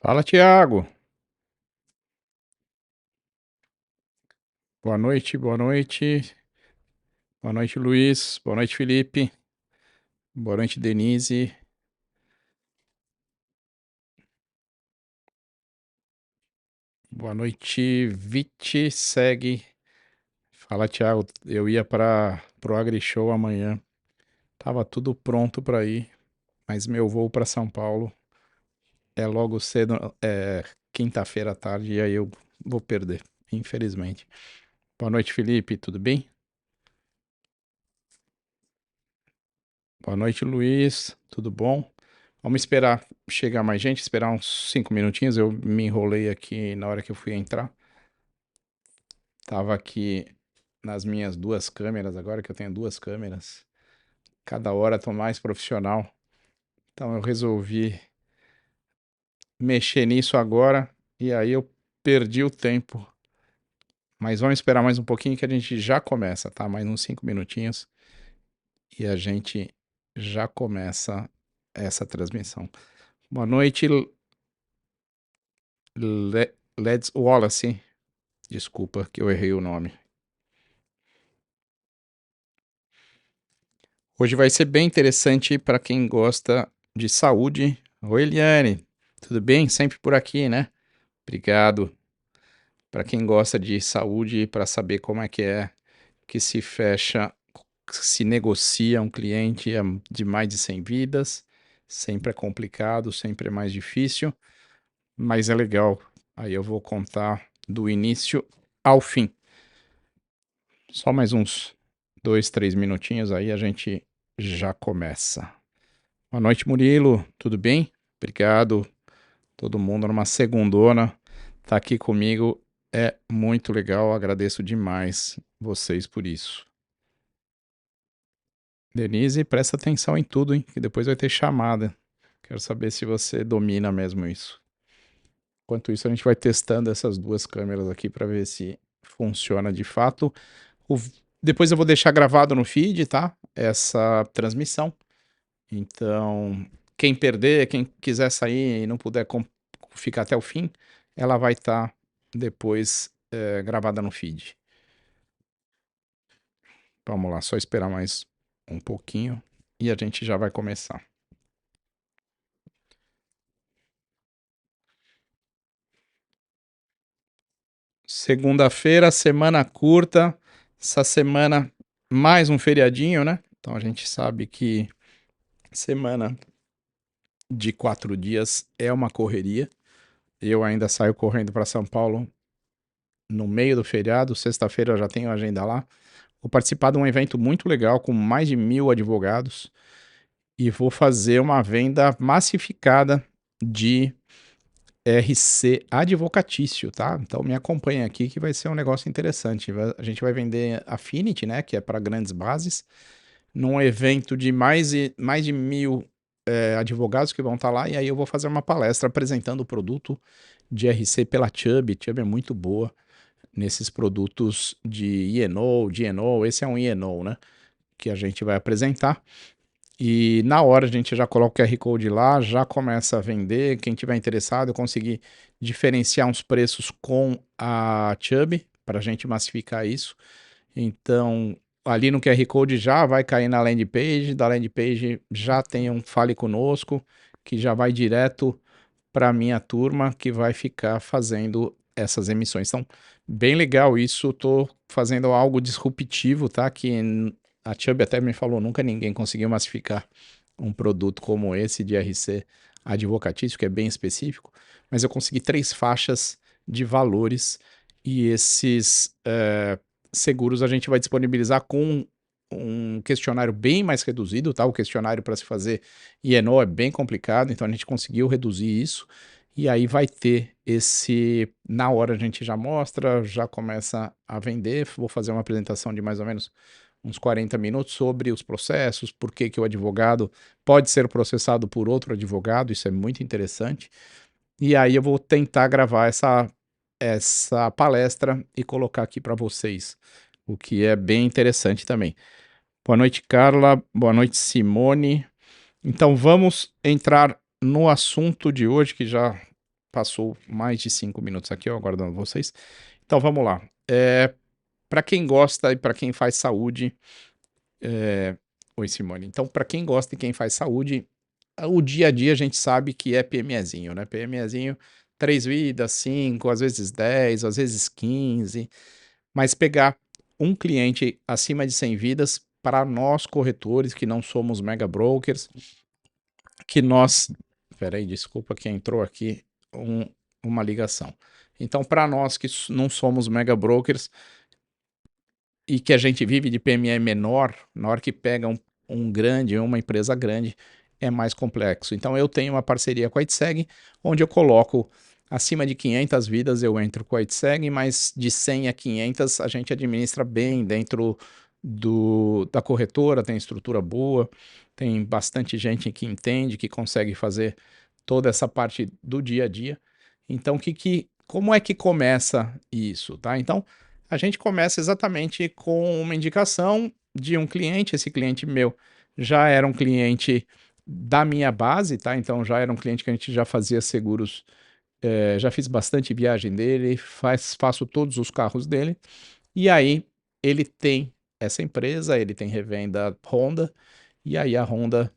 Fala, Thiago. Boa noite, boa noite. Boa noite, Luiz. Boa noite, Felipe. Boa noite, Denise. Boa noite, Viti. Segue. Fala, Thiago. Eu ia para pro AgriShow amanhã. Tava tudo pronto para ir, mas meu voo para São Paulo é logo cedo, quinta-feira à tarde, e aí eu vou perder, infelizmente. Boa noite, Felipe. Tudo bem? Boa noite, Luiz. Tudo bom? Vamos esperar chegar mais gente, esperar uns 5 minutinhos. Eu me enrolei aqui na hora que eu fui entrar. Tava aqui nas minhas duas câmeras, agora que eu tenho duas câmeras. Cada hora tô mais profissional. Então eu resolvi mexer nisso agora e aí eu perdi o tempo. Mas vamos esperar mais um pouquinho que a gente já começa, tá? Mais uns 5 minutinhos e a gente já começa essa transmissão. Boa noite, Leds Wallace. Desculpa que eu errei o nome. Hoje vai ser bem interessante para quem gosta de saúde. Oi, Eliane, tudo bem? Sempre por aqui, né? Obrigado. Para quem gosta de saúde, para saber como é que se fecha, se negocia um cliente de mais de 100 vidas. Sempre é complicado, sempre é mais difícil, mas é legal. Aí eu vou contar do início ao fim. Só mais uns 2, 3 minutinhos aí a gente já começa. Boa noite, Murilo. Tudo bem? Obrigado. Todo mundo numa segundona tá aqui comigo. É muito legal. Agradeço demais vocês por isso. Denise, presta atenção em tudo, hein? Que depois vai ter chamada. Quero saber se você domina mesmo isso. Enquanto isso, a gente vai testando essas duas câmeras aqui para ver se funciona de fato. O... Depois eu vou deixar gravado no feed, tá? Essa transmissão. Então, quem perder, quem quiser sair e não puder ficar até o fim, ela vai estar depois gravada no feed. Vamos lá, só esperar mais um pouquinho e a gente já vai começar. Segunda-feira, semana curta. Essa semana, mais um feriadinho, né? Então a gente sabe que semana de 4 dias é uma correria. Eu ainda saio correndo para São Paulo no meio do feriado. Sexta-feira eu já tenho agenda lá. Vou participar de um evento muito legal com mais de 1.000 advogados e vou fazer uma venda massificada de RC advocatício, tá? Então me acompanha aqui que vai ser um negócio interessante. A gente vai vender Affinity, né? Que é para grandes bases, num evento de mais de 1.000 advogados que vão estar lá. E aí eu vou fazer uma palestra apresentando o produto de RC pela Chubb. Chubb é muito boa nesses produtos de E&O, GNO. Esse é um E&O, né? Que a gente vai apresentar. E na hora a gente já coloca o QR Code lá, já começa a vender. Quem tiver interessado, eu consegui diferenciar uns preços com a Chubb para a gente massificar isso. Então, ali no QR Code já vai cair na landing page, da landing page já tem um Fale Conosco, que já vai direto para a minha turma, que vai ficar fazendo essas emissões. Então, bem legal isso, tô fazendo algo disruptivo, tá? Que a Chubb até me falou, nunca ninguém conseguiu massificar um produto como esse de RC advocatício, que é bem específico, mas eu consegui 3 faixas de valores e esses seguros a gente vai disponibilizar com um questionário bem mais reduzido, tá? O questionário para se fazer E&O é bem complicado, então a gente conseguiu reduzir isso. E aí vai ter esse. Na hora a gente já mostra, já começa a vender. Vou fazer uma apresentação de mais ou menos uns 40 minutos sobre os processos, por que o advogado pode ser processado por outro advogado, isso é muito interessante. E aí eu vou tentar gravar essa palestra e colocar aqui para vocês, o que é bem interessante também. Boa noite, Carla. Boa noite, Simone. Então vamos entrar no assunto de hoje, que já passou mais de 5 minutos aqui, eu aguardando vocês. Então vamos lá. Para quem gosta e para quem faz saúde, oi Simone. Então, para quem gosta e quem faz saúde, o dia a dia a gente sabe que é PMEzinho, né? PMEzinho, 3 vidas, 5, às vezes 10, às vezes 15. Mas pegar um cliente acima de 100 vidas, para nós corretores que não somos mega brokers, que nós. Peraí, desculpa que entrou aqui uma ligação. Então, para nós que não somos mega brokers e que a gente vive de PME menor, na hora que pega um grande, uma empresa grande, é mais complexo. Então, eu tenho uma parceria com a Itseg, onde eu coloco acima de 500 vidas, eu entro com a Itseg, mas de 100 a 500 a gente administra bem dentro da corretora, tem estrutura boa, tem bastante gente que entende, que consegue fazer toda essa parte do dia a dia. Então, como é que começa isso, tá? Então, a gente começa exatamente com uma indicação de um cliente. Esse cliente meu já era um cliente da minha base, tá? Então, já era um cliente que a gente já fazia seguros, já fiz bastante viagem dele, faço todos os carros dele. E aí, ele tem essa empresa, ele tem revenda Honda, e aí a Honda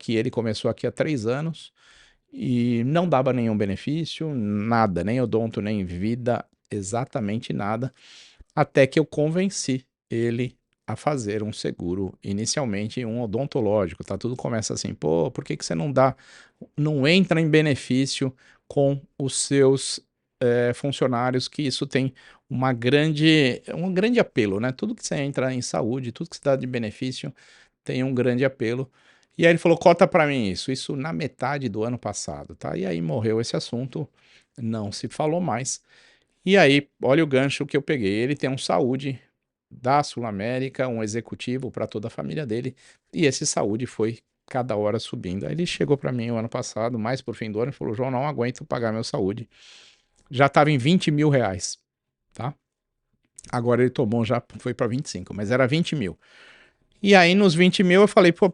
ele começou aqui há 3 anos e não dava nenhum benefício, nada, nem odonto, nem vida, exatamente nada, até que eu convenci ele a fazer um seguro, inicialmente um odontológico, tá? Tudo começa assim, pô, por que você não entra em benefício com os seus funcionários, que isso tem um grande apelo, né? Tudo que você entra em saúde, tudo que você dá de benefício tem um grande apelo. E aí ele falou, cota para mim isso na metade do ano passado, tá? E aí morreu esse assunto, não se falou mais. E aí, olha o gancho que eu peguei, ele tem um saúde da Sul América, um executivo para toda a família dele, e esse saúde foi cada hora subindo. Aí ele chegou para mim o ano passado, mais por fim do ano, e falou, João, não aguento pagar meu saúde. Já estava em 20 mil reais, tá? Agora ele tomou, já foi para 25, mas era 20 mil. E aí nos 20 mil eu falei, pô,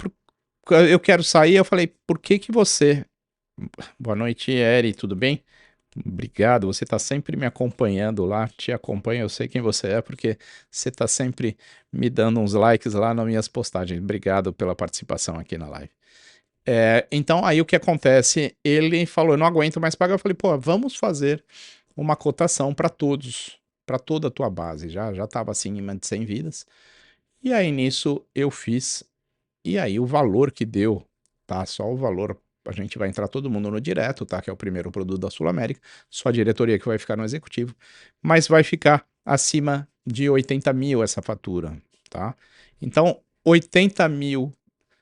eu quero sair. Eu falei, por que que você... Boa noite, Eri, tudo bem? Obrigado, você tá sempre me acompanhando lá, te acompanho, eu sei quem você é, porque você tá sempre me dando uns likes lá nas minhas postagens. Obrigado pela participação aqui na live. Então, aí o que acontece? Ele falou, eu não aguento mais pagar. Eu falei, pô, vamos fazer uma cotação para todos, para toda a tua base. Já tava assim em 100 vidas. E aí nisso eu fiz, e aí o valor que deu, tá? Só o valor, a gente vai entrar todo mundo no direto, tá? Que é o primeiro produto da Sul América, só a diretoria que vai ficar no executivo, mas vai ficar acima de 80 mil essa fatura, tá? Então, 80 mil,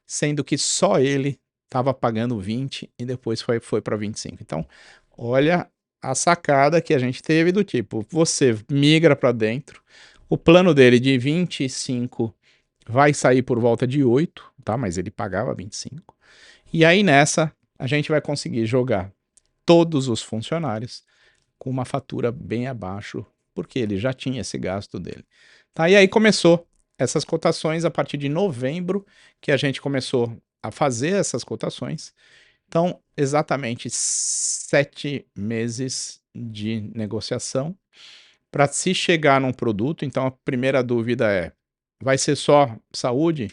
sendo que só ele estava pagando 20 e depois foi para 25. Então, olha a sacada que a gente teve do tipo, você migra para dentro, o plano dele de 25 vai sair por volta de 8, tá? Mas ele pagava 25. E aí nessa, a gente vai conseguir jogar todos os funcionários com uma fatura bem abaixo, porque ele já tinha esse gasto dele. Tá? E aí começou essas cotações a partir de novembro, que a gente começou a fazer essas cotações. Então, exatamente 7 meses de negociação para se chegar num produto. Então, a primeira dúvida é: vai ser só saúde?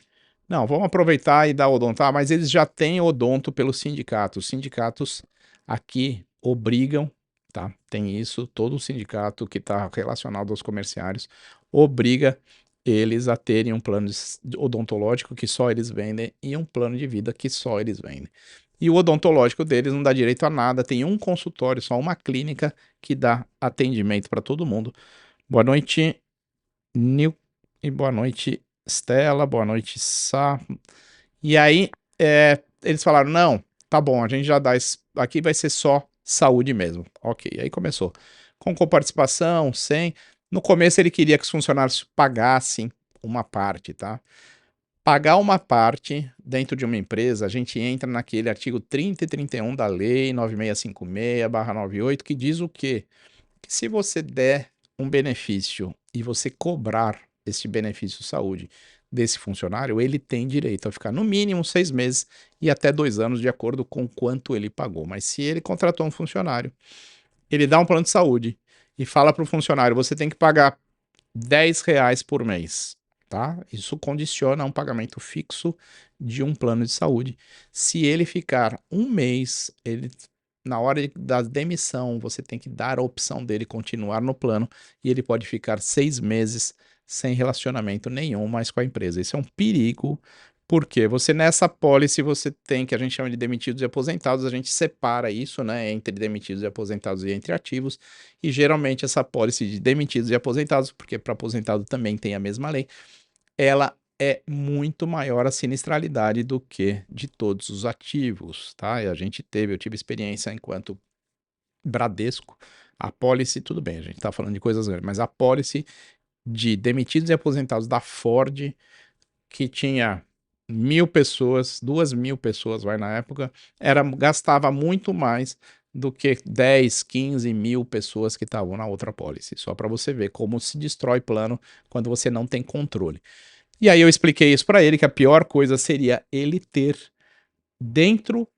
Não, vamos aproveitar e dar odonto. Ah, mas eles já têm odonto pelo sindicato. Os sindicatos aqui obrigam, tá? Tem isso, todo sindicato que está relacionado aos comerciários obriga eles a terem um plano odontológico que só eles vendem e um plano de vida que só eles vendem. E o odontológico deles não dá direito a nada, tem um consultório, só uma clínica que dá atendimento para todo mundo. Boa noite, Nil, e boa noite, Stella, boa noite, Sá. E aí, eles falaram, não, tá bom, a gente já dá, aqui vai ser só saúde mesmo. Ok, aí começou. Com coparticipação, sem. No começo ele queria que os funcionários pagassem uma parte, tá? Pagar uma parte dentro de uma empresa, a gente entra naquele artigo 30 e 31 da lei 9656/98, que diz o quê? Que se você der um benefício e você cobrar esse benefício saúde desse funcionário, ele tem direito a ficar no mínimo 6 meses e até 2 anos, de acordo com quanto ele pagou. Mas se ele contratou um funcionário, ele dá um plano de saúde e fala para o funcionário: você tem que pagar R$ 10 por mês, tá? Isso condiciona a um pagamento fixo de um plano de saúde. Se ele ficar um mês, na hora da demissão, você tem que dar a opção dele continuar no plano e ele pode ficar 6 meses sem relacionamento nenhum mais com a empresa. Isso é um perigo, porque você nessa pólice você tem, que a gente chama de demitidos e aposentados, a gente separa isso, né, entre demitidos e aposentados e entre ativos, e geralmente essa pólice de demitidos e aposentados, porque para aposentado também tem a mesma lei, ela é muito maior a sinistralidade do que de todos os ativos, tá? Eu tive experiência enquanto Bradesco, a pólice, tudo bem, a gente tá falando de coisas grandes, mas a pólice de demitidos e aposentados da Ford, que tinha 1.000 pessoas, 2.000 pessoas, vai, na época, gastava muito mais do que 10, 15 mil pessoas que estavam na outra pólice, só para você ver como se destrói plano quando você não tem controle. E aí eu expliquei isso para ele, que a pior coisa seria ele ter dentro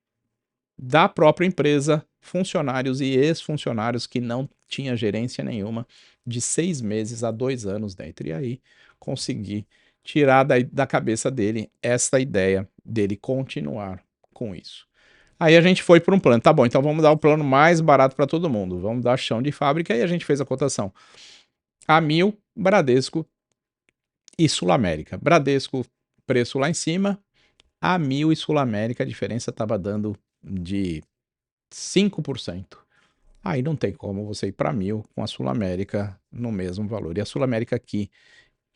da própria empresa funcionários e ex-funcionários que não tinha gerência nenhuma, de 6 meses a 2 anos dentro. E aí consegui tirar da cabeça dele essa ideia dele continuar com isso. Aí a gente foi para um plano, tá bom, então vamos dar o plano mais barato para todo mundo, vamos dar chão de fábrica, e a gente fez a cotação. Amil, Bradesco e Sul América. Bradesco, preço lá em cima, Amil e Sul América, a diferença estava dando de 5%. Aí não tem como você ir para 1.000 com a Sul América no mesmo valor. E a Sul América aqui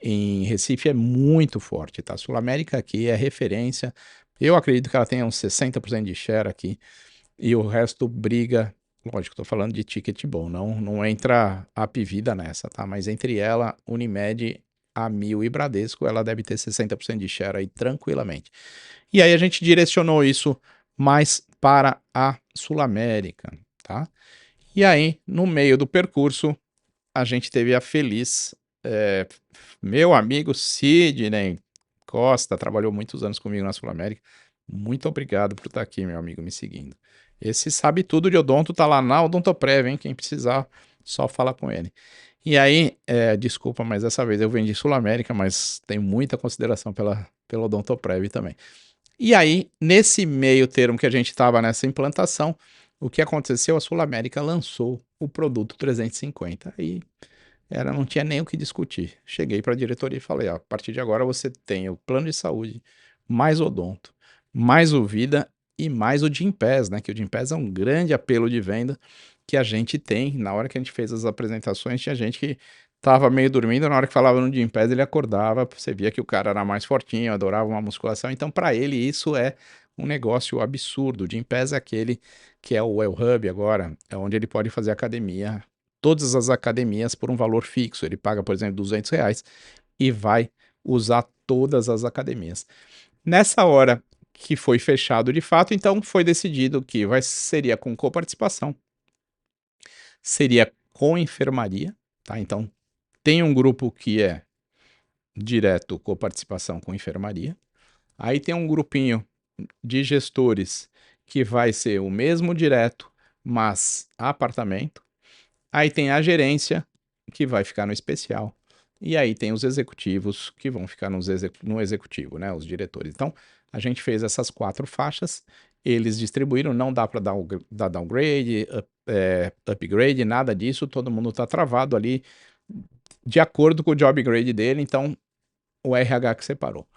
em Recife é muito forte, tá? A Sul América aqui é referência. Eu acredito que ela tenha uns 60% de share aqui e o resto briga. Lógico, estou falando de ticket bom, não entra a Apvida nessa, tá? Mas entre ela, Unimed, Amil e Bradesco, ela deve ter 60% de share aí tranquilamente. E aí a gente direcionou isso mais para a Sul América, tá? E aí, no meio do percurso, a gente teve a feliz, meu amigo Sidney Costa, trabalhou muitos anos comigo na Sul América. Muito obrigado por estar aqui, meu amigo, me seguindo. Esse sabe tudo de odonto, tá lá na Odontoprev, hein? Quem precisar, só fala com ele. E aí, desculpa, mas dessa vez eu vendi Sul América, mas tenho muita consideração pela Odontoprev também. E aí, nesse meio termo que a gente estava nessa implantação, o que aconteceu? A Sul América lançou o produto 350. Aí não tinha nem o que discutir. Cheguei para a diretoria e falei: ó, a partir de agora você tem o plano de saúde, mais odonto, mais o Vida e mais o Gympass, né? Que o Gympass é um grande apelo de venda que a gente tem. Na hora que a gente fez as apresentações, tinha gente que tava meio dormindo, na hora que falava no Gympass ele acordava, você via que o cara era mais fortinho, adorava uma musculação, então para ele isso é um negócio absurdo. O Gympass é aquele que é o Hub agora, é onde ele pode fazer academia, todas as academias por um valor fixo. Ele paga, por exemplo, R$ 200 e vai usar todas as academias. Nessa hora que foi fechado de fato, então foi decidido que seria com coparticipação, seria com enfermaria, tá? Então tem um grupo que é direto coparticipação com enfermaria, aí tem um grupinho de gestores que vai ser o mesmo direto, mas apartamento. Aí tem a gerência, que vai ficar no especial. E aí tem os executivos, que vão ficar no executivo, né? Os diretores. Então, a gente fez essas 4 faixas, eles distribuíram, não dá para dar downgrade, upgrade, nada disso, todo mundo está travado ali, de acordo com o job grade dele, então o RH que separou.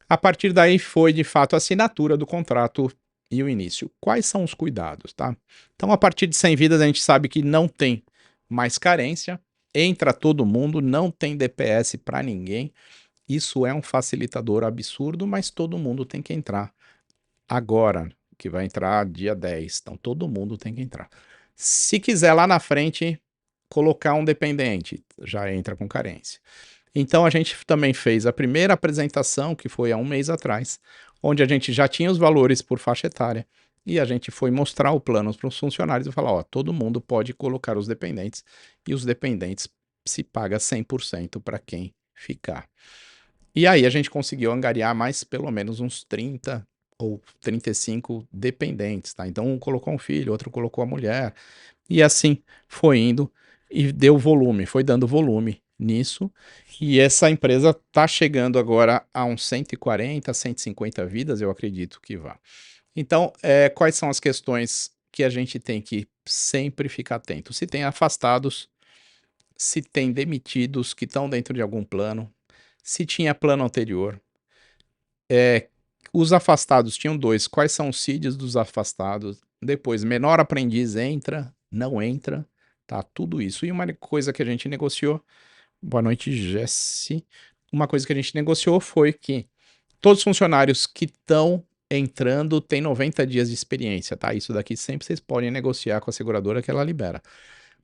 A partir daí foi, de fato, a assinatura do contrato e o início. Quais são os cuidados, tá? Então, a partir de 100 vidas, a gente sabe que não tem mais carência, entra todo mundo, não tem DPS para ninguém. Isso é um facilitador absurdo, mas todo mundo tem que entrar agora, que vai entrar dia 10. Então, todo mundo tem que entrar. Se quiser lá na frente colocar um dependente, já entra com carência. Então a gente também fez a primeira apresentação, que foi há um mês atrás, onde a gente já tinha os valores por faixa etária e a gente foi mostrar o plano para os funcionários e falar: ó, todo mundo pode colocar os dependentes e os dependentes se paga 100% para quem ficar. E aí a gente conseguiu angariar mais pelo menos uns 30 ou 35 dependentes, tá? Então um colocou um filho, outro colocou a mulher, e assim foi indo e deu volume, foi dando volume nisso. E essa empresa tá chegando agora a uns 140, 150 vidas, eu acredito que vá. Então, quais são as questões que a gente tem que sempre ficar atento? Se tem afastados, se tem demitidos que estão dentro de algum plano, se tinha plano anterior. Os afastados tinham dois. Quais são os CIDs dos afastados? Depois, menor aprendiz entra, não entra, tá? Tudo isso. E uma coisa que a gente negociou. Boa noite, Jesse. Uma coisa que a gente negociou foi que todos os funcionários que estão entrando têm 90 dias de experiência, tá? Isso daqui sempre vocês podem negociar com a seguradora que ela libera.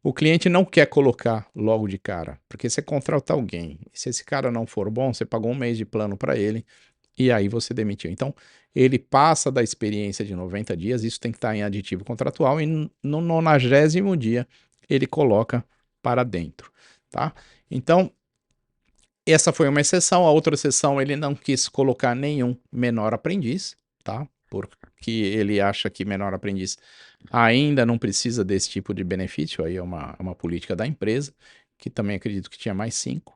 O cliente não quer colocar logo de cara, porque você contrata alguém. E se esse cara não for bom, você pagou um mês de plano para ele e aí você demitiu. Então, ele passa da experiência de 90 dias, isso tem que estar em aditivo contratual, e no 90º dia ele coloca para dentro, tá? Então, essa foi uma exceção. A outra exceção, ele não quis colocar nenhum menor aprendiz, tá? Porque ele acha que menor aprendiz ainda não precisa desse tipo de benefício, aí é uma política da empresa, que também acredito que tinha mais 5.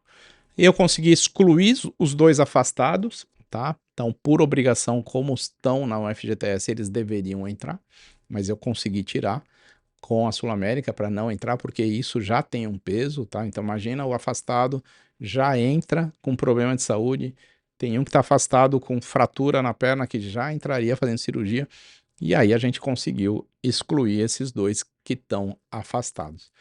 Eu consegui excluir os dois afastados, tá? Então, por obrigação, como estão na UFGTS, eles deveriam entrar, mas eu consegui tirar com a Sul América para não entrar, porque isso já tem um peso, tá? Então, imagina o afastado já entra com problema de saúde, tem um que está afastado com fratura na perna que já entraria fazendo cirurgia, e aí a gente conseguiu excluir esses dois que estão afastados.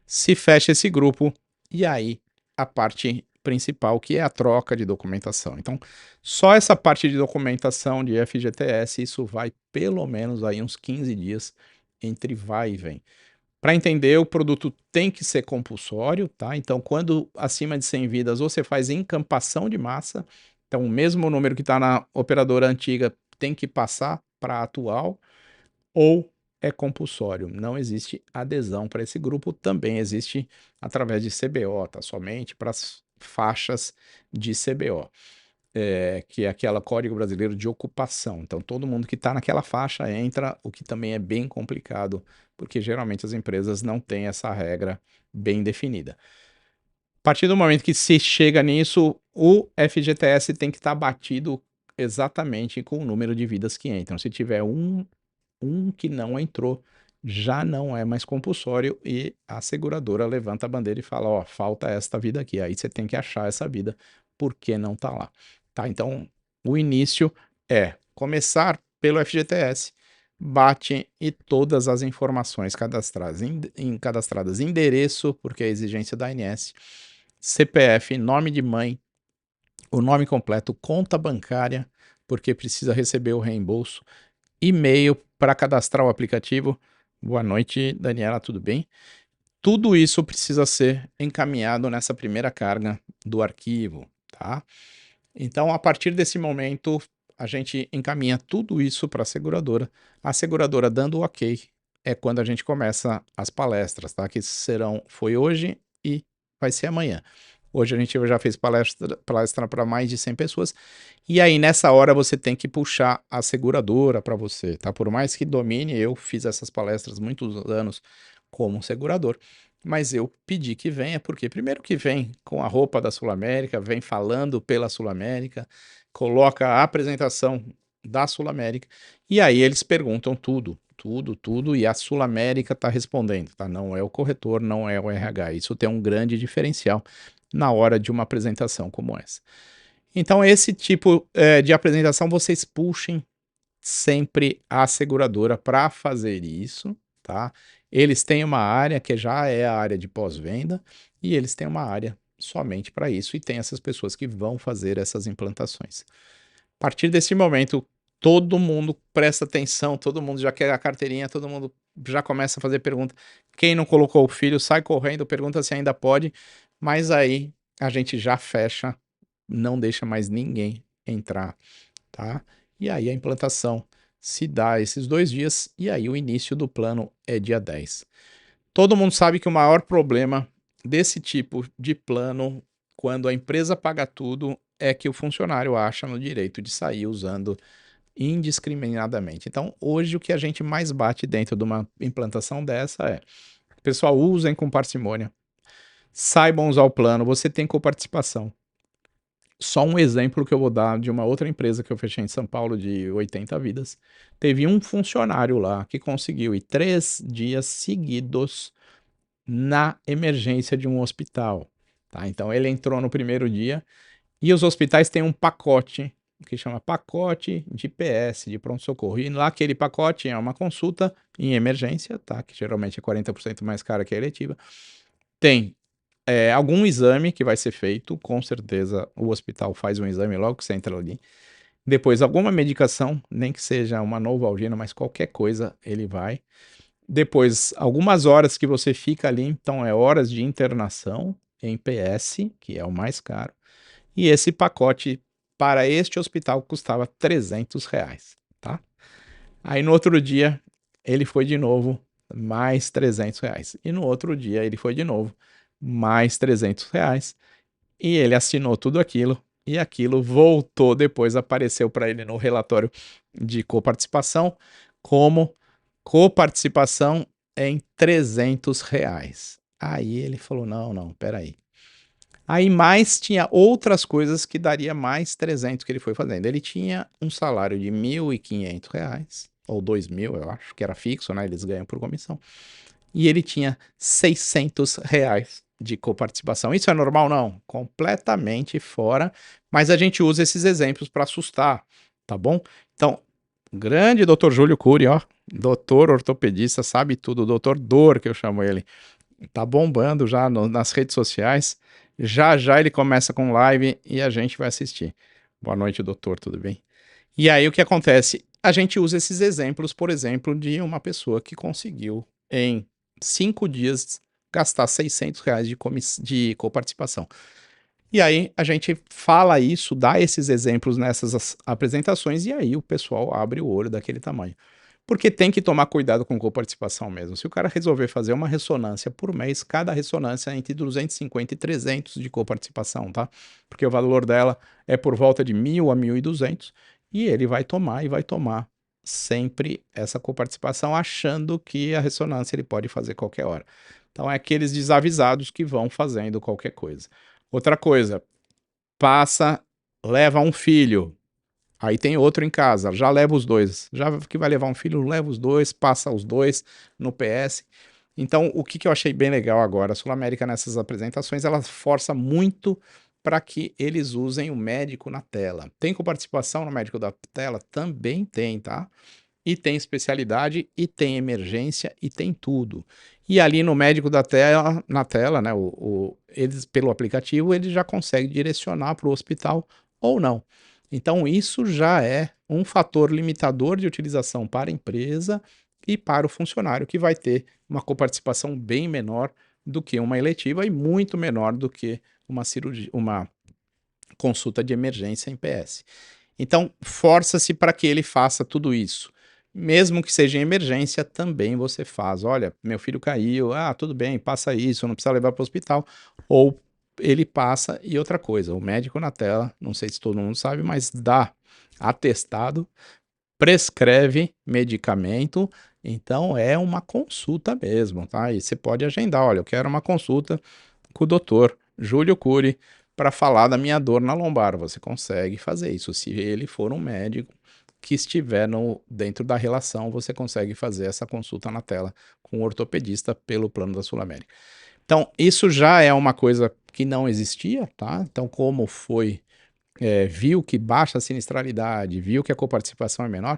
Se fecha esse grupo, e aí a parte principal, que é a troca de documentação. Então, só essa parte de documentação de FGTS, isso vai pelo menos aí uns 15 dias entre vai e vem. Para entender, o produto tem que ser compulsório, tá? Então, quando acima de 100 vidas, ou você faz encampação de massa, então o mesmo número que está na operadora antiga tem que passar para a atual, ou é compulsório. Não existe adesão para esse grupo, também existe através de CBO, tá? Somente para as faixas de CBO, que é aquele Código Brasileiro de Ocupação. Então, todo mundo que está naquela faixa entra, o que também é bem complicado, porque geralmente as empresas não têm essa regra bem definida. A partir do momento que se chega nisso, o FGTS tem que estar batido exatamente com o número de vidas que entram. Se tiver um que não entrou, já não é mais compulsório e a seguradora levanta a bandeira e fala, ó, falta esta vida aqui, aí você tem que achar essa vida, porque não tá lá, tá? Então, o início é começar pelo FGTS, bate e todas as informações cadastradas, endereço, porque é exigência da ANS, CPF, nome de mãe, o nome completo, conta bancária, porque precisa receber o reembolso, e-mail para cadastrar o aplicativo. Boa noite, Daniela, tudo bem? Tudo isso precisa ser encaminhado nessa primeira carga do arquivo, tá? Então, a partir desse momento, a gente encaminha tudo isso para a seguradora. A seguradora dando o ok é quando a gente começa as palestras, tá? Que foi hoje e vai ser amanhã. Hoje a gente já fez palestra para mais de 100 pessoas. E aí, nessa hora, você tem que puxar a seguradora para você, tá? Por mais que domine, eu fiz essas palestras muitos anos como segurador, mas eu pedi que venha, porque primeiro que vem com a roupa da Sul América, vem falando pela Sul América, coloca a apresentação da Sul América, e aí eles perguntam tudo, e a Sul América está respondendo, tá? Não é o corretor, não é o RH. Isso tem um grande diferencial na hora de uma apresentação como essa. Então, esse tipo de apresentação, vocês puxem sempre a seguradora para fazer isso, tá? Eles têm uma área que já é a área de pós-venda e eles têm uma área somente para isso e tem essas pessoas que vão fazer essas implantações. A partir desse momento, todo mundo presta atenção, todo mundo já quer a carteirinha, todo mundo já começa a fazer pergunta. Quem não colocou o filho sai correndo, pergunta se ainda pode, mas aí a gente já fecha, não deixa mais ninguém entrar, tá? E aí a implantação se dá esses 2 dias e aí o início do plano é dia 10. Todo mundo sabe que o maior problema desse tipo de plano Quando a empresa paga tudo, é que o funcionário acha no direito de sair usando indiscriminadamente. Então, hoje o que a gente mais bate dentro de uma implantação dessa é: pessoal, usem com parcimônia, saibam usar o plano, você tem coparticipação. Só um exemplo que eu vou dar de uma outra empresa que eu fechei em São Paulo de 80 vidas. Teve um funcionário lá que conseguiu ir 3 dias seguidos na emergência de um hospital, tá? Então ele entrou no primeiro dia e os hospitais têm um pacote que chama pacote de PS, de pronto-socorro. E lá aquele pacote é uma consulta em emergência, tá? Que geralmente é 40% mais cara que a eletiva. Tem algum exame que vai ser feito, com certeza o hospital faz um exame logo que você entra ali. Depois, alguma medicação, nem que seja uma Novalgina, mas qualquer coisa ele vai. Depois, algumas horas que você fica ali, então é horas de internação em PS, que é o mais caro. E esse pacote para este hospital custava R$ 300, tá? Aí no outro dia ele foi de novo, mais R$ 300. E no outro dia ele foi de novo, mais R$ 300. E ele assinou tudo aquilo, e aquilo voltou depois, apareceu para ele no relatório de coparticipação, como coparticipação em R$ 300. Aí ele falou: não, não, peraí. Aí mais tinha outras coisas que daria mais 300 que ele foi fazendo. Ele tinha um salário de R$ 1.500, ou 2.000, eu acho, que era fixo, né? Eles ganham por comissão. E ele tinha R$ 600 de coparticipação. Isso é normal? Não. Completamente fora. Mas a gente usa esses exemplos para assustar, tá bom? Então, grande Dr. Júlio Cury, ó. Doutor ortopedista, sabe tudo. Doutor Dor, que eu chamo ele. Tá bombando já nas redes sociais. Já já ele começa com live e a gente vai assistir. Boa noite, doutor, tudo bem? E aí o que acontece? A gente usa esses exemplos, por exemplo, de uma pessoa que conseguiu em 5 dias gastar R$ 600 de coparticipação. E aí a gente fala isso, dá esses exemplos nessas apresentações e aí o pessoal abre o olho daquele tamanho. Porque tem que tomar cuidado com coparticipação mesmo. Se o cara resolver fazer uma ressonância por mês, cada ressonância é entre 250 e 300 de coparticipação, tá? Porque o valor dela é por volta de 1.000 a 1.200 e ele vai tomar e vai tomar sempre essa coparticipação achando que a ressonância ele pode fazer qualquer hora. Então é aqueles desavisados que vão fazendo qualquer coisa. Outra coisa, passa, leva um filho, aí tem outro em casa, já leva os dois. Já que vai levar um filho, leva os dois, passa os dois no PS. Então, o que eu achei bem legal agora, a Sul América nessas apresentações, ela força muito para que eles usem o médico na tela. Tem coparticipação no médico da tela? Também tem, tá? E tem especialidade, e tem emergência, e tem tudo. E ali no médico da tela, na tela, né, eles, pelo aplicativo, ele já consegue direcionar para o hospital ou não. Então, isso já é um fator limitador de utilização para a empresa e para o funcionário, que vai ter uma coparticipação bem menor do que uma eletiva e muito menor do que uma cirurgia, uma consulta de emergência em PS. Então, força-se para que ele faça tudo isso. Mesmo que seja em emergência, também você faz. Olha, meu filho caiu, tudo bem, passa isso, não precisa levar para o hospital. Ou ele passa. E outra coisa, o médico na tela, não sei se todo mundo sabe, mas dá atestado, prescreve medicamento, então é uma consulta mesmo, tá? E você pode agendar, olha, eu quero uma consulta com o doutor Júlio Cury para falar da minha dor na lombar. Você consegue fazer isso. Se ele for um médico que estiver dentro da relação, você consegue fazer essa consulta na tela com o ortopedista pelo plano da Sul América. Então, isso já é uma coisa que não existia, tá? Então, como foi, viu que baixa a sinistralidade, viu que a coparticipação é menor,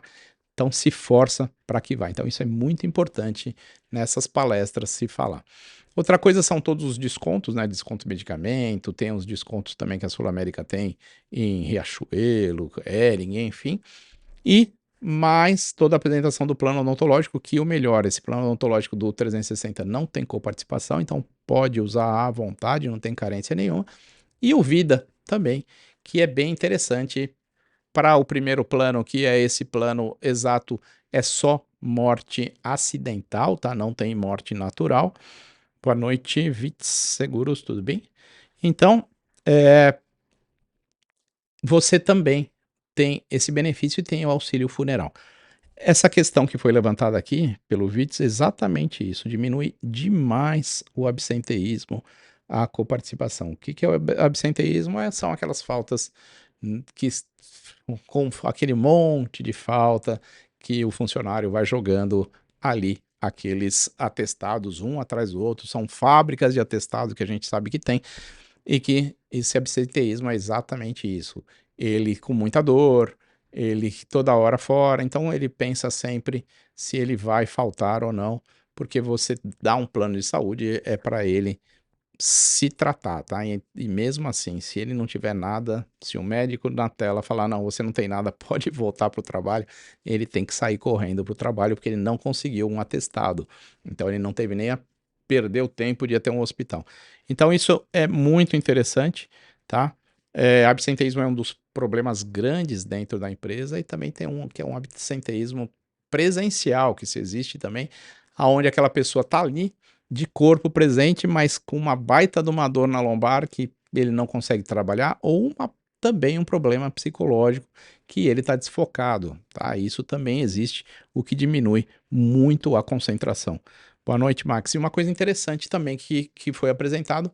então se força para que vá. Então, isso é muito importante nessas palestras se falar. Outra coisa são todos os descontos, né? Desconto medicamento, tem os descontos também que a Sul América tem em Riachuelo, Hering, enfim. E mais toda a apresentação do plano odontológico, que o melhor, esse plano odontológico do 360 não tem coparticipação, então pode usar à vontade, não tem carência nenhuma. E o Vida também, que é bem interessante para o primeiro plano, que é esse plano exato, é só morte acidental, tá? Não tem morte natural. Boa noite, Vitz Seguros, tudo bem? Então, você também tem esse benefício e tem o auxílio funeral. Essa questão que foi levantada aqui pelo Witz é exatamente isso, diminui demais o absenteísmo, a coparticipação. O que que é o absenteísmo? São aquelas faltas que com aquele monte de falta que o funcionário vai jogando ali aqueles atestados um atrás do outro, são fábricas de atestado que a gente sabe que tem, e que esse absenteísmo é exatamente isso. Ele com muita dor, ele toda hora fora, então ele pensa sempre se ele vai faltar ou não, porque você dá um plano de saúde é para ele se tratar, tá? E mesmo assim, se ele não tiver nada, se o médico na tela falar, não, você não tem nada, pode voltar para o trabalho, ele tem que sair correndo para o trabalho porque ele não conseguiu um atestado. Então ele não teve nem a perder o tempo de ir até um hospital. Então isso é muito interessante, tá? Absenteísmo é um dos problemas grandes dentro da empresa e também tem um que é um absenteísmo presencial, que se existe também, aonde aquela pessoa tá ali de corpo presente, mas com uma baita de uma dor na lombar que ele não consegue trabalhar, ou também um problema psicológico que ele está desfocado, tá? Isso também existe, o que diminui muito a concentração. Boa noite, Max. E uma coisa interessante também que foi apresentado,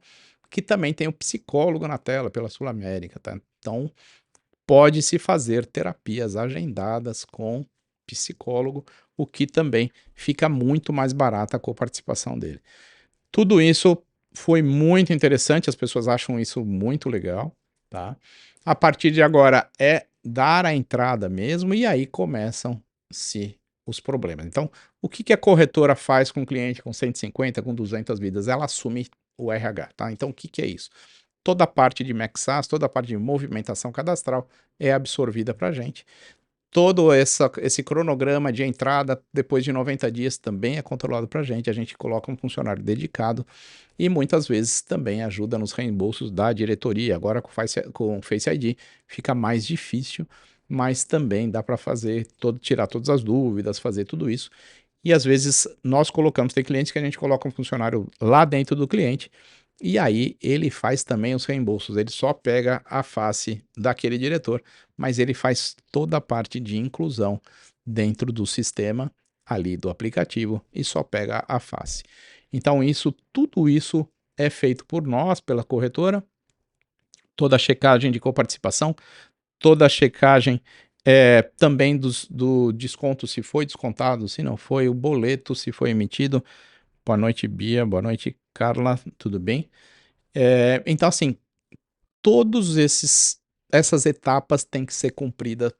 que também tem o psicólogo na tela pela Sul América, tá? Então, pode-se fazer terapias agendadas com psicólogo, o que também fica muito mais barata a coparticipação dele. Tudo isso foi muito interessante, as pessoas acham isso muito legal, tá? A partir de agora é dar a entrada mesmo e aí começam-se os problemas. Então, o que que a corretora faz com um cliente com 150, com 200 vidas? Ela assume o RH, tá? Então, o que que é isso? Toda a parte de MaxSAS, toda a parte de movimentação cadastral é absorvida para a gente. Todo esse cronograma de entrada depois de 90 dias também é controlado para a gente coloca um funcionário dedicado e muitas vezes também ajuda nos reembolsos da diretoria. Agora com o Face ID fica mais difícil, mas também dá para fazer, tirar todas as dúvidas, fazer tudo isso. E às vezes nós colocamos, tem clientes que a gente coloca um funcionário lá dentro do cliente e aí ele faz também os reembolsos, ele só pega a face daquele diretor, mas ele faz toda a parte de inclusão dentro do sistema ali do aplicativo e só pega a face. Então tudo isso é feito por nós, pela corretora, toda a checagem de coparticipação, toda a checagem também do desconto, se foi descontado, se não foi, o boleto, se foi emitido. Boa noite, Bia, boa noite, Carla, tudo bem? Então, assim, todos essas etapas têm que ser cumpridas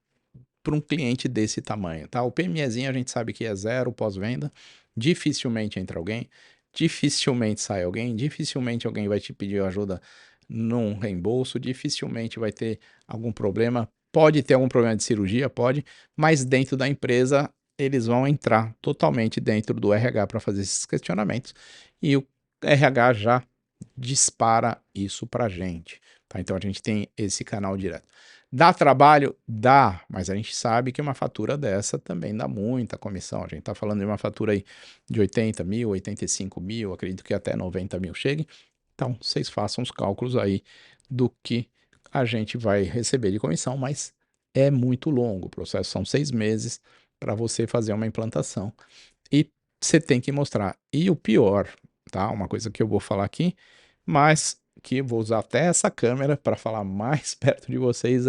para um cliente desse tamanho, tá? O PMEzinho a gente sabe que é zero pós-venda, dificilmente entra alguém, dificilmente sai alguém, dificilmente alguém vai te pedir ajuda num reembolso, dificilmente vai ter algum problema, pode ter algum problema de cirurgia, pode, mas dentro da empresa eles vão entrar totalmente dentro do RH para fazer esses questionamentos e o RH já dispara isso para a gente, tá? Então a gente tem esse canal direto. Dá trabalho? Dá, mas a gente sabe que uma fatura dessa também dá muita comissão. A gente está falando de uma fatura aí de 80 mil, 85 mil, acredito que até 90 mil chegue. Então, vocês façam os cálculos aí do que a gente vai receber de comissão, mas é muito longo. O processo são 6 meses para você fazer uma implantação. E você tem que mostrar. E o pior, tá? Uma coisa que eu vou falar aqui, mas que eu vou usar até essa câmera para falar mais perto de vocês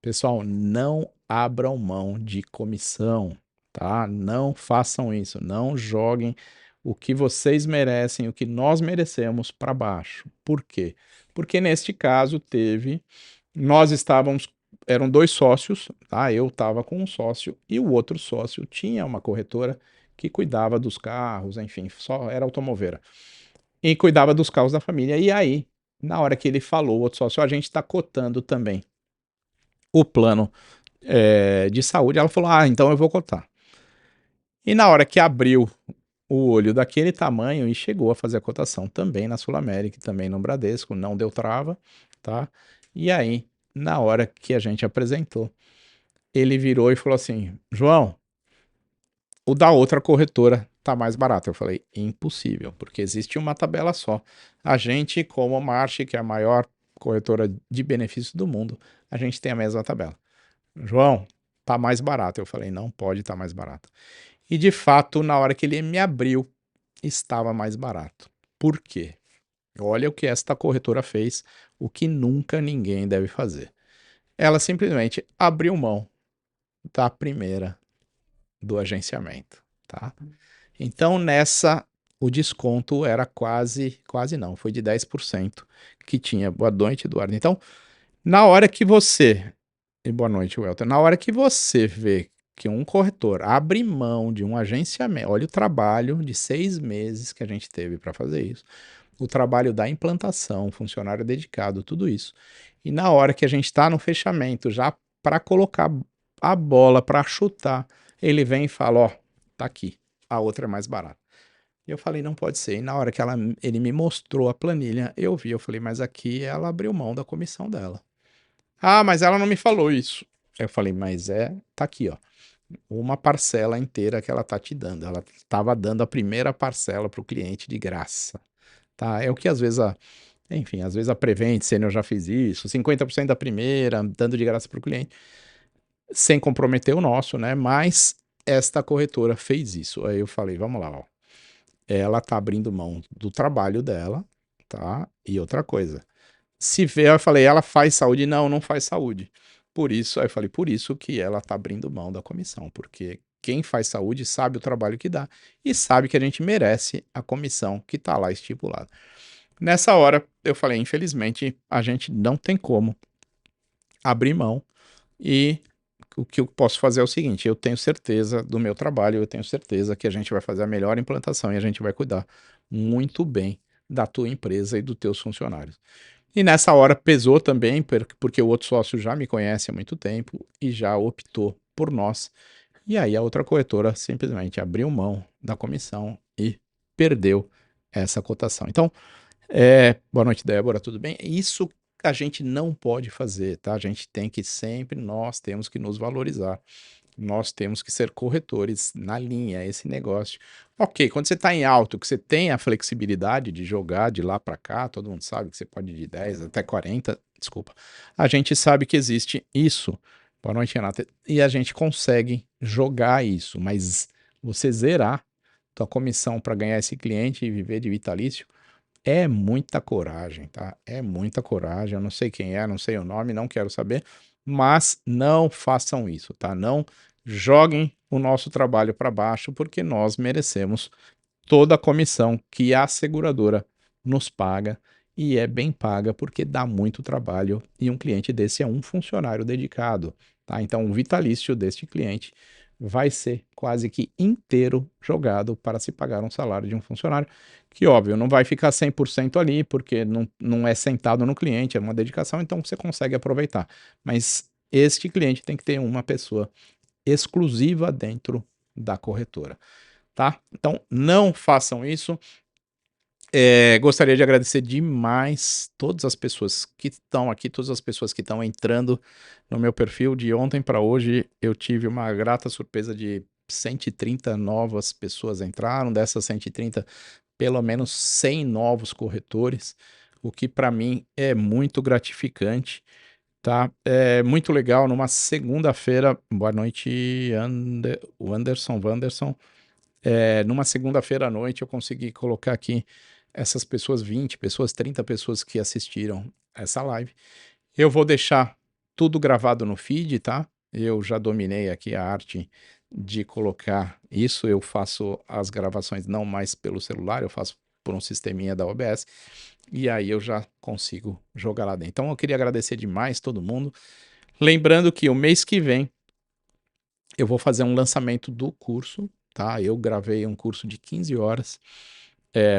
pessoal, não abram mão de comissão, tá? Não façam isso, não joguem o que vocês merecem, o que nós merecemos para baixo. Por quê? Porque neste caso nós estávamos, eram dois sócios, tá? Eu estava com um sócio e o outro sócio tinha uma corretora que cuidava dos carros, enfim, só era automoveira. E cuidava dos carros da família. E aí, na hora que ele falou, o outro sócio, a gente está cotando também o plano de saúde. Ela falou, então eu vou cotar. E na hora que abriu o olho daquele tamanho e chegou a fazer a cotação também na Sul América, também no Bradesco, não deu trava, tá? E aí, na hora que a gente apresentou, ele virou e falou assim, João, o da outra corretora tá mais barato. Eu falei, impossível, porque existe uma tabela só. A gente, como March, que é a maior corretora de benefícios do mundo, a gente tem a mesma tabela. João, tá mais barato. Eu falei, não pode estar mais barato. E de fato, na hora que ele me abriu, estava mais barato. Por quê? Olha o que esta corretora fez, o que nunca ninguém deve fazer. Ela simplesmente abriu mão da primeira do agenciamento, tá? Então nessa o desconto era quase não, foi de 10% que tinha. Boa noite, Eduardo. Então, na hora que você, e boa noite, Welton, na hora que você vê que um corretor abre mão de um agenciamento, olha o trabalho de 6 meses que a gente teve para fazer isso, o trabalho da implantação, funcionário dedicado, tudo isso. E na hora que a gente está no fechamento, já para colocar a bola para chutar, ele vem e fala: ó, tá aqui, a outra é mais barata. E eu falei, não pode ser. E na hora que ele me mostrou a planilha, eu vi, eu falei, mas aqui ela abriu mão da comissão dela. Ah, mas ela não me falou isso. Eu falei, mas tá aqui, ó, uma parcela inteira que ela tá te dando. Ela estava dando a primeira parcela para o cliente de graça, tá? É o que às vezes enfim, às vezes a Prevent Senior já fez isso, 50% da primeira, dando de graça para o cliente, sem comprometer o nosso, né? Mas esta corretora fez isso. Aí eu falei, vamos lá, ó. Ela tá abrindo mão do trabalho dela, tá? E outra coisa, se vê, eu falei, ela faz saúde? Não, não faz saúde. Por isso, aí eu falei, por isso que ela tá abrindo mão da comissão, porque quem faz saúde sabe o trabalho que dá e sabe que a gente merece a comissão que tá lá estipulada. Nessa hora, eu falei, infelizmente, a gente não tem como abrir mão e o que eu posso fazer é o seguinte, eu tenho certeza do meu trabalho, eu tenho certeza que a gente vai fazer a melhor implantação e a gente vai cuidar muito bem da tua empresa e dos teus funcionários. E nessa hora pesou também, porque o outro sócio já me conhece há muito tempo e já optou por nós. E aí a outra corretora simplesmente abriu mão da comissão e perdeu essa cotação. Então, boa noite, Débora, tudo bem? Isso a gente não pode fazer, tá? A gente tem que sempre, nós temos que nos valorizar. Nós temos que ser corretores na linha, esse negócio. Ok, quando você está em alto, que você tem a flexibilidade de jogar de lá para cá, todo mundo sabe que você pode ir de 10 até 40, desculpa. A gente sabe que existe isso. Boa noite, Renata. E a gente consegue jogar isso, mas você zerar tua comissão para ganhar esse cliente e viver de vitalício é muita coragem, tá? É muita coragem. Eu não sei quem é, não sei o nome, não quero saber, mas não façam isso, tá? Não joguem o nosso trabalho para baixo, porque nós merecemos toda a comissão que a seguradora nos paga e é bem paga porque dá muito trabalho e um cliente desse é um funcionário dedicado, tá? Então o vitalício deste cliente vai ser quase que inteiro jogado para se pagar um salário de um funcionário, que óbvio, não vai ficar 100% ali, porque não é sentado no cliente, é uma dedicação, então você consegue aproveitar. Mas este cliente tem que ter uma pessoa exclusiva dentro da corretora, tá? Então não façam isso. Gostaria de agradecer demais todas as pessoas que estão aqui, todas as pessoas que estão entrando no meu perfil. De ontem para hoje, eu tive uma grata surpresa de 130 novas pessoas entraram. Dessas 130, pelo menos 100 novos corretores, o que para mim é muito gratificante, tá? É muito legal. Numa segunda-feira, boa noite, o Anderson Wanderson. Numa segunda-feira à noite eu consegui colocar aqui essas pessoas, 20 pessoas, 30 pessoas que assistiram essa live. Eu vou deixar tudo gravado no feed, tá? Eu já dominei aqui a arte de colocar isso. Eu faço as gravações não mais pelo celular, eu faço por um sisteminha da OBS. E aí eu já consigo jogar lá dentro. Então eu queria agradecer demais todo mundo. Lembrando que o mês que vem eu vou fazer um lançamento do curso, tá? Eu gravei um curso de 15 horas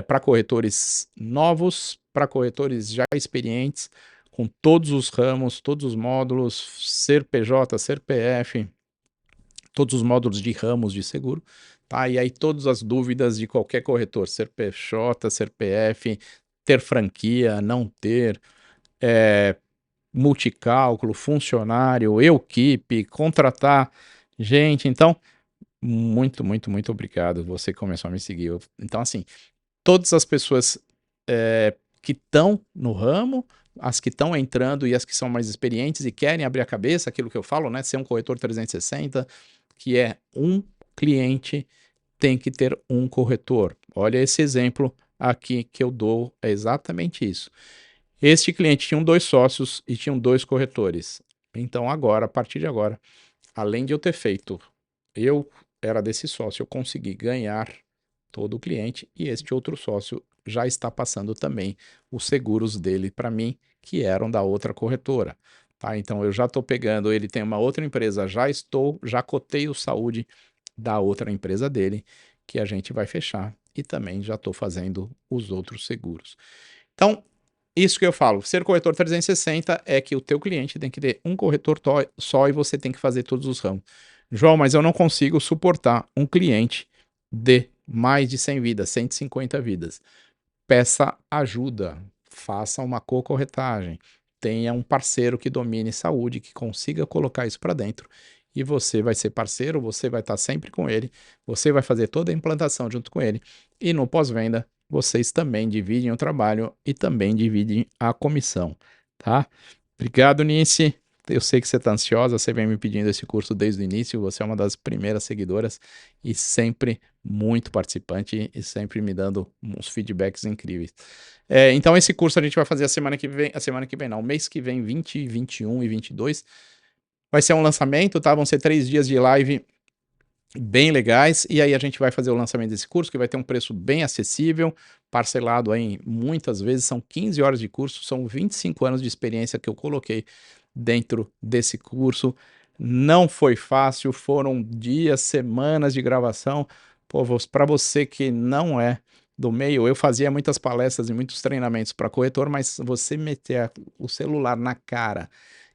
para corretores novos, para corretores já experientes, com todos os ramos, todos os módulos, ser PJ, ser PF, todos os módulos de ramos de seguro, tá? E aí todas as dúvidas de qualquer corretor, ser PJ, ser PF, ter franquia, não ter, multicálculo, funcionário, equipe, contratar gente. Então, muito, muito, muito obrigado. Você que começou a me seguir. Então, assim, todas as pessoas que estão no ramo, as que estão entrando e as que são mais experientes e querem abrir a cabeça, aquilo que eu falo, né? Ser um corretor 360, que é um cliente tem que ter um corretor. Olha esse exemplo aqui que eu dou, é exatamente isso. Este cliente tinha 2 sócios e tinham 2 corretores. Então agora, a partir de agora, além de eu ter feito, eu era desse sócio, eu consegui ganhar todo o cliente e este outro sócio já está passando também os seguros dele para mim, que eram da outra corretora. Tá? Então eu já estou pegando, ele tem uma outra empresa, já cotei o saúde da outra empresa dele, que a gente vai fechar e também já estou fazendo os outros seguros. Então, isso que eu falo, ser corretor 360 é que o teu cliente tem que ter um corretor só e você tem que fazer todos os ramos. João, mas eu não consigo suportar um cliente de mais de 100 vidas, 150 vidas. Peça ajuda, faça uma co-corretagem, tenha um parceiro que domine saúde, que consiga colocar isso para dentro e você vai ser parceiro, você vai estar sempre com ele, você vai fazer toda a implantação junto com ele e no pós-venda vocês também dividem o trabalho e também dividem a comissão, tá? Obrigado, Nice. Eu sei que você está ansiosa, você vem me pedindo esse curso desde o início, você é uma das primeiras seguidoras e sempre muito participante e sempre me dando uns feedbacks incríveis. Então esse curso a gente vai fazer a semana que vem não, mês que vem, 20, 21 e 22, vai ser um lançamento, tá? Vão ser 3 dias de live bem legais, e aí a gente vai fazer o lançamento desse curso, que vai ter um preço bem acessível, parcelado aí muitas vezes, são 15 horas de curso, são 25 anos de experiência que eu coloquei dentro desse curso. Não foi fácil, foram dias, semanas de gravação. Pô, para você que não é do meio, eu fazia muitas palestras e muitos treinamentos para corretor, mas você meter o celular na cara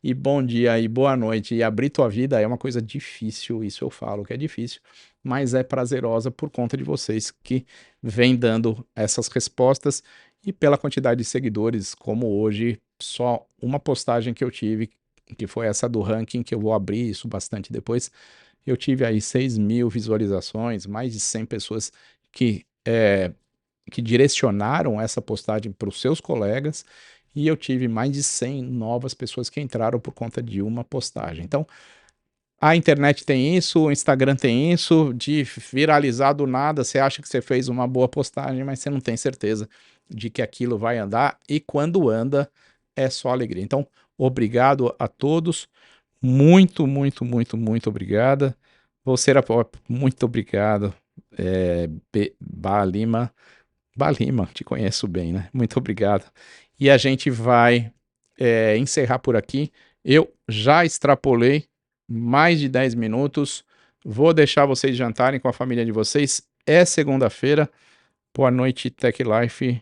e bom dia e boa noite e abrir tua vida é uma coisa difícil, isso eu falo que é difícil, mas é prazerosa por conta de vocês que vêm dando essas respostas e pela quantidade de seguidores, como hoje, só uma postagem que eu tive, que foi essa do ranking, que eu vou abrir isso bastante depois, eu tive aí 6.000 visualizações, mais de 100 pessoas que direcionaram essa postagem para os seus colegas, e eu tive mais de 100 novas pessoas que entraram por conta de uma postagem. Então, a internet tem isso, o Instagram tem isso, de viralizar do nada, você acha que você fez uma boa postagem, mas você não tem certeza de que aquilo vai andar, e quando anda, é só alegria. Então, obrigado a todos, muito, muito, muito, muito obrigada. Você, muito obrigado, Balima. Balima, te conheço bem, né? Muito obrigado. E a gente vai encerrar por aqui. Eu já extrapolei mais de 10 minutos. Vou deixar vocês jantarem com a família de vocês. É segunda-feira. Boa noite, Tech Life.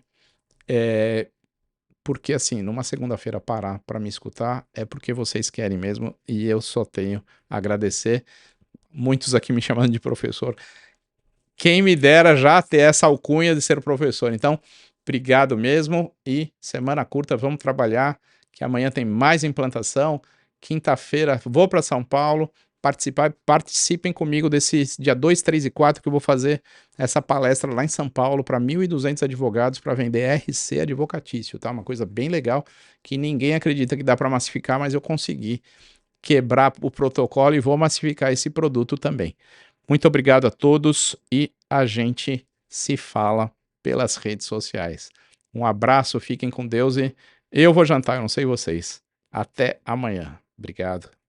Porque assim, numa segunda-feira parar para me escutar é porque vocês querem mesmo e eu só tenho a agradecer. Muitos aqui me chamando de professor. Quem me dera já ter essa alcunha de ser professor. Então, obrigado mesmo e semana curta, vamos trabalhar, que amanhã tem mais implantação. Quinta-feira vou para São Paulo participem comigo desse dia 2, 3 e 4 que eu vou fazer essa palestra lá em São Paulo para 1.200 advogados para vender RC advocatício, tá? Uma coisa bem legal que ninguém acredita que dá para massificar, mas eu consegui quebrar o protocolo e vou massificar esse produto também. Muito obrigado a todos e a gente se fala pelas redes sociais. Um abraço, fiquem com Deus e eu vou jantar, eu não sei vocês. Até amanhã. Obrigado.